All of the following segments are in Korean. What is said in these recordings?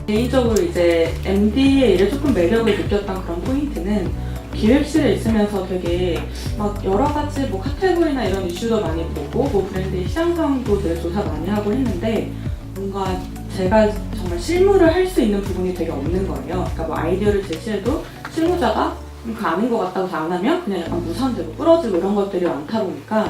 개인적으로 이제 MD의 일에 조금 매력을 느꼈던 그런 포인트는 기획실에 있으면서 되게 막 여러 가지 뭐 카테고리나 이런 이슈도 많이 보고 뭐 브랜드의 시장성도 되게 조사 많이 하고 했는데 뭔가 제가 정말 실무를 할 수 있는 부분이 되게 없는 거예요. 그러니까 뭐 아이디어를 제시해도 실무자가 그거 아닌 것 같다고 안 하면 그냥 약간 무산되고 부러지고 이런 것들이 많다 보니까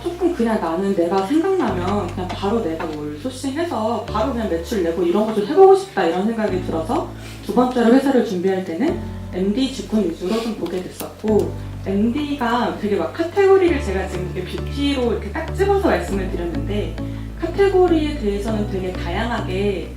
조금 그냥 나는 내가 생각나면 그냥 바로 내가 뭘 소싱해서 바로 그냥 매출 내고 이런 거 좀 해보고 싶다 이런 생각이 들어서 두 번째로 회사를 준비할 때는 MD 직군 위주로 좀 보게 됐었고 MD가 되게 막 카테고리를 제가 지금 이렇게 뷰티로 이렇게 딱 집어서 말씀을 드렸는데 카테고리에 대해서는 되게 다양하게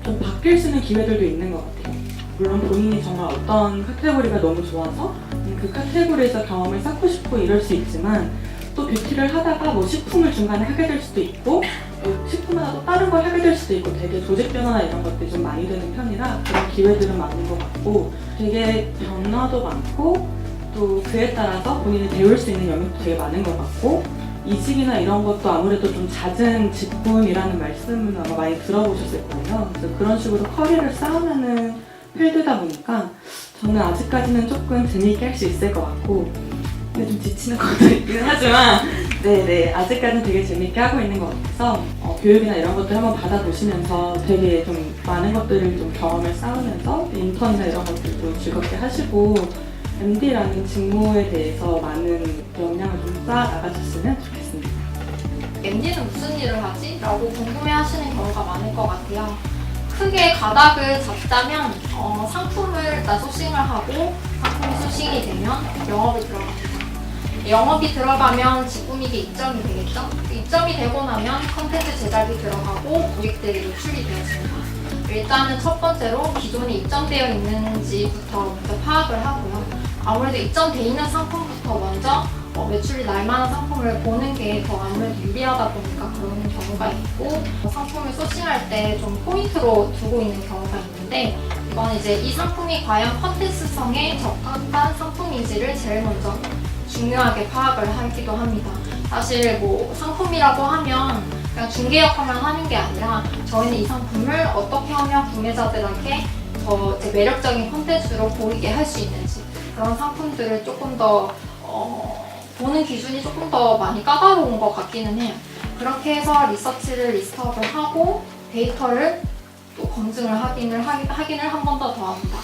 좀 바뀔 수 있는 기회들도 있는 것 같아요. 물론 본인이 정말 어떤 카테고리가 너무 좋아서 그 카테고리에서 경험을 쌓고 싶고 이럴 수 있지만 또 뷰티를 하다가 뭐 식품을 중간에 하게 될 수도 있고 또 식품하다 또 다른 걸 하게 될 수도 있고 되게 조직 변화나 이런 것들이 좀 많이 되는 편이라 그런 기회들은 많은 것 같고 되게 변화도 많고 또 그에 따라서 본인이 배울 수 있는 영역도 되게 많은 것 같고 이직이나 이런 것도 아무래도 좀 잦은 직군이라는 말씀은 아마 많이 들어보셨을 거예요. 그래서 그런 식으로 커리어를 쌓아가는 필드다 보니까 저는 아직까지는 조금 재미있게 할 수 있을 것 같고 근데 좀 지치는 것도 있긴 하지만 네네 아직까지는 되게 재미있게 하고 있는 것 같아서 교육이나 이런 것들 한번 받아보시면서 되게 좀 많은 것들을 좀 경험을 쌓으면서 인턴이나 이런 것들도 즐겁게 하시고 MD라는 직무에 대해서 많은 역량을 좀 쌓아 나가셨으면 좋겠습니다. MD는 무슨 일을 하지? 라고 궁금해하시는 경우가 많을 것 같아요. 크게 가닥을 잡자면 상품을 일단 소싱을 하고 상품이 소싱이 되면 영업이 들어갑니다. 영업이 들어가면 직군에게 입점이 되겠죠? 입점이 되고 나면 컨텐츠 제작이 들어가고 고객들이 노출이 되었습니다. 일단은 첫 번째로 기존에 입점되어 있는지부터 먼저 파악을 하고요. 아무래도 입점되어 있는 상품부터 먼저 매출이 날 만한 상품을 보는 게 더 아무래도 유리하다 보니까 그런 경우가 있고 상품을 소싱할 때 좀 포인트로 두고 있는 경우가 있는데 이건 이제 이 상품이 과연 컨텐츠성에 적합한 상품인지를 제일 먼저 중요하게 파악을 하기도 합니다. 사실 뭐 상품이라고 하면 그냥 중개 역할만 하는 게 아니라 저희는 이 상품을 어떻게 하면 구매자들에게 더 이제 매력적인 콘텐츠로 보이게 할 수 있는지 그런 상품들을 조금 더 보는 기준이 조금 더 많이 까다로운 것 같기는 해요. 그렇게 해서 리서치를 리스트업을 하고 데이터를 또 검증을 하기는 한 번 더 합니다.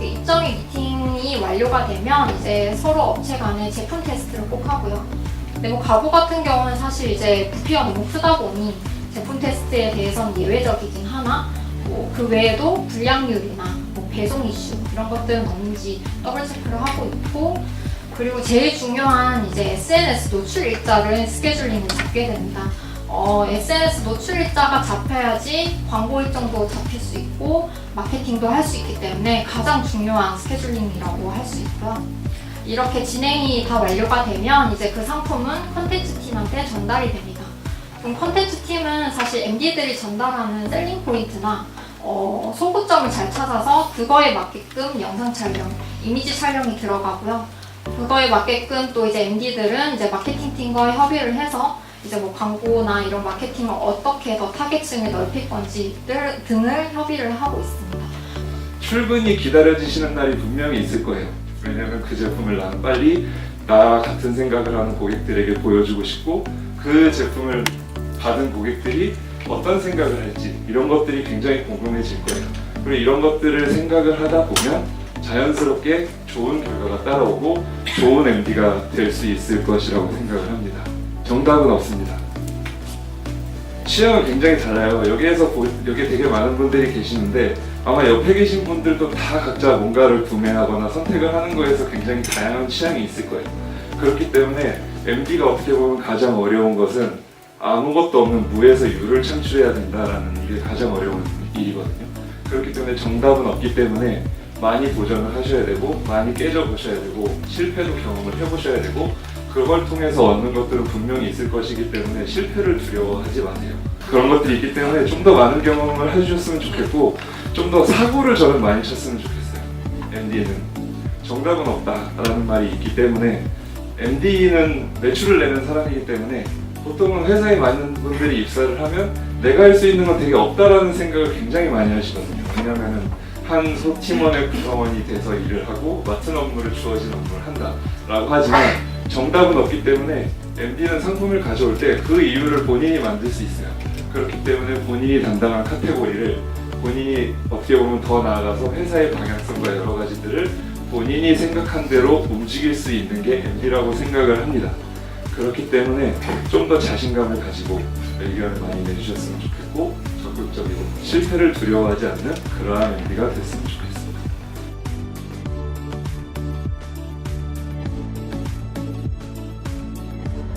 입점이 미팅이 완료가 되면 이제 서로 업체 간의 제품 테스트를 꼭 하고요. 근데 뭐 가구 같은 경우는 사실 이제 부피가 너무 크다 보니 제품 테스트에 대해서는 예외적이긴 하나 뭐 그 외에도 불량률이나 뭐 배송 이슈 이런 것들은 없는지 더블 체크를 하고 있고 그리고 제일 중요한 이제 SNS 노출 일자를 스케줄링을 잡게 됩니다. SNS 노출 일자가 잡혀야지 광고 일정도 잡힐 수 있고 마케팅도 할 수 있기 때문에 가장 중요한 스케줄링이라고 할 수 있고요. 이렇게 진행이 다 완료가 되면 이제 그 상품은 컨텐츠 팀한테 전달이 됩니다. 그럼 컨텐츠 팀은 사실 MD들이 전달하는 셀링 포인트나 소구점을 잘 찾아서 그거에 맞게끔 영상 촬영, 이미지 촬영이 들어가고요. 그거에 맞게끔 또 이제 MD들은 이제 마케팅 팀과 협의를 해서 이제 뭐 광고나 이런 마케팅을 어떻게 더 타겟층을 넓힐 건지 등을 협의를 하고 있습니다. 출근이 기다려지시는 날이 분명히 있을 거예요. 왜냐면 그 제품을 나는 빨리 나와 같은 생각을 하는 고객들에게 보여주고 싶고 그 제품을 받은 고객들이 어떤 생각을 할지 이런 것들이 굉장히 궁금해질 거예요. 그리고 이런 것들을 생각을 하다 보면 자연스럽게 좋은 결과가 따라오고 좋은 MD가 될 수 있을 것이라고 생각을 합니다. 정답은 없습니다. 취향은 굉장히 달라요. 여기에 되게 많은 분들이 계시는데 아마 옆에 계신 분들도 다 각자 뭔가를 구매하거나 선택을 하는 거에서 굉장히 다양한 취향이 있을 거예요. 그렇기 때문에 MD가 어떻게 보면 가장 어려운 것은 아무것도 없는 무에서 유를 창출해야 된다라는 게 가장 어려운 일이거든요. 그렇기 때문에 정답은 없기 때문에 많이 도전을 하셔야 되고 많이 깨져보셔야 되고 실패도 경험을 해보셔야 되고 그걸 통해서 얻는 것들은 분명히 있을 것이기 때문에 실패를 두려워하지 마세요. 그런 것들이 있기 때문에 좀 더 많은 경험을 해주셨으면 좋겠고 좀 더 사고를 저는 많이 쳤으면 좋겠어요. MD는 정답은 없다라는 말이 있기 때문에 MD는 매출을 내는 사람이기 때문에 보통은 회사에 많은 분들이 입사를 하면 내가 할 수 있는 건 되게 없다라는 생각을 굉장히 많이 하시거든요. 왜냐면은 한 소팀원의 구성원이 돼서 일을 하고 맡은 업무를 주어진 업무를 한다라고 하지만 정답은 없기 때문에 MD는 상품을 가져올 때 그 이유를 본인이 만들 수 있어요. 그렇기 때문에 본인이 담당한 카테고리를 본인이 어떻게 보면 더 나아가서 회사의 방향성과 여러 가지들을 본인이 생각한 대로 움직일 수 있는 게 MD라고 생각을 합니다. 그렇기 때문에 좀 더 자신감을 가지고 의견을 많이 내주셨으면 좋겠고 적극적이고 실패를 두려워하지 않는 그러한 MD가 됐으면 좋겠습니다.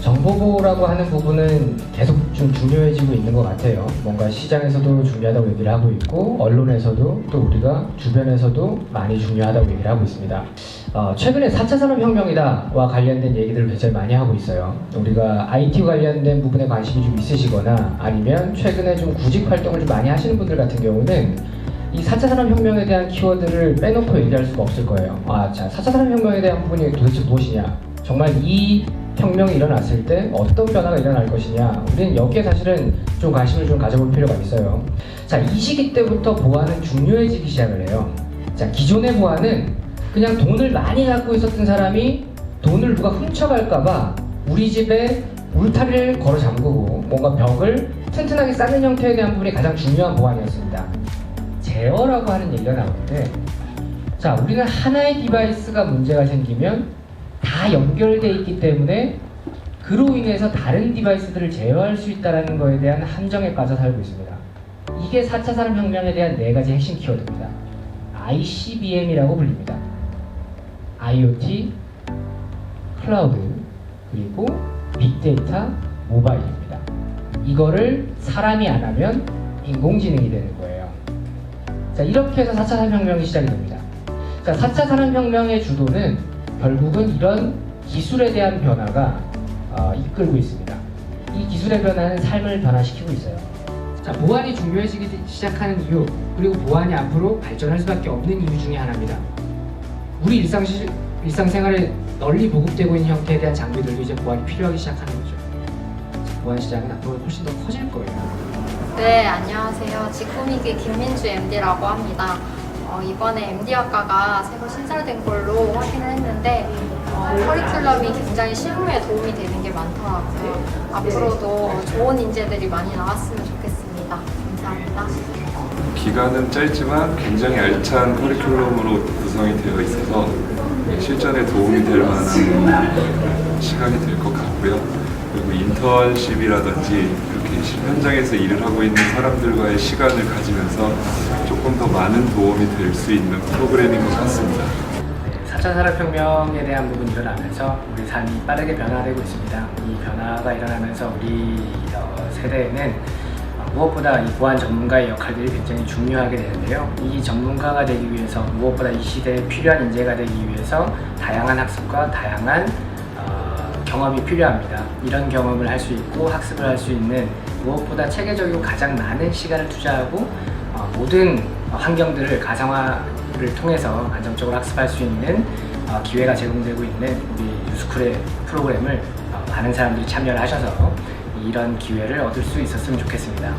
정보보호라고 하는 부분은 계속 좀 중요해지고 있는 것 같아요. 뭔가 시장에서도 중요하다고 얘기를 하고 있고 언론에서도 또 우리가 주변에서도 많이 중요하다고 얘기를 하고 있습니다. 최근에 4차 산업혁명이다와 관련된 얘기들을 굉장히 많이 하고 있어요. 우리가 IT 관련된 부분에 관심이 좀 있으시거나 아니면 최근에 좀 구직 활동을 좀 많이 하시는 분들 같은 경우는 이 4차 산업혁명에 대한 키워드를 빼놓고 얘기할 수가 없을 거예요. 자, 4차 산업혁명에 대한 부분이 도대체 무엇이냐? 정말 이 혁명이 일어났을 때 어떤 변화가 일어날 것이냐, 우리는 여기에 사실은 좀 관심을 좀 가져볼 필요가 있어요. 자, 이 시기 때부터 보안은 중요해지기 시작을 해요. 자, 기존의 보안은 그냥 돈을 많이 갖고 있었던 사람이 돈을 누가 훔쳐갈까봐 우리 집에 울타리를 걸어 잠그고 뭔가 벽을 튼튼하게 쌓는 형태에 대한 부분이 가장 중요한 보안이었습니다. 제어라고 하는 얘기가 나오는데, 자, 우리는 하나의 디바이스가 문제가 생기면 다 연결되어 있기 때문에 그로 인해서 다른 디바이스들을 제어할 수 있다는 것에 대한 함정에 빠져 살고 있습니다. 이게 4차 산업혁명에 대한 4가지 핵심 키워드입니다. ICBM이라고 불립니다. IoT, 클라우드, 그리고 빅데이터, 모바일입니다. 이거를 사람이 안 하면 인공지능이 되는 거예요. 자, 이렇게 해서 4차 산업혁명이 시작이 됩니다. 자, 4차 산업혁명의 주도는 결국은 이런 기술에 대한 변화가 이끌고 있습니다. 이 기술의 변화는 삶을 변화시키고 있어요. 자, 보안이 중요해지기 시작하는 이유, 그리고 보안이 앞으로 발전할 수밖에 없는 이유 중에 하나입니다. 우리 일상생활에 널리 보급되고 있는 형태에 대한 장비들도 이제 보안이 필요하기 시작하는 거죠. 보안 시장은 앞으로 훨씬 더 커질 거예요. 네, 안녕하세요. 지코미기 김민주 MD라고 합니다. 이번에 MD학과가 새로 신설된 걸로 확인을 했는데 커리큘럼이 굉장히 실무에 도움이 되는 게 많더라고요. 앞으로도 좋은 인재들이 많이 나왔으면 좋겠습니다. 감사합니다. 기간은 짧지만 굉장히 알찬 커리큘럼으로 구성이 되어 있어서 실전에 도움이 될 만한 시간이 될 것 같고요. 그리고 인턴십이라든지 이렇게 현장에서 일을 하고 있는 사람들과의 시간을 가지면서 조금 더 많은 도움이 될 수 있는 프로그램인 것 같습니다. 4차 산업혁명에 대한 부분이 일어나면서 우리 삶이 빠르게 변화되고 있습니다. 이 변화가 일어나면서 우리 세대에는 무엇보다 이 보안 전문가의 역할들이 굉장히 중요하게 되는데요. 이 전문가가 되기 위해서 무엇보다 이 시대에 필요한 인재가 되기 위해서 다양한 학습과 다양한 경험이 필요합니다. 이런 경험을 할 수 있고 학습을 할 수 있는 무엇보다 체계적이고 가장 많은 시간을 투자하고 모든 환경들을 가상화를 통해서 안정적으로 학습할 수 있는 기회가 제공되고 있는 우리 유스쿨의 프로그램을 많은 사람들이 참여를 하셔서 이런 기회를 얻을 수 있었으면 좋겠습니다.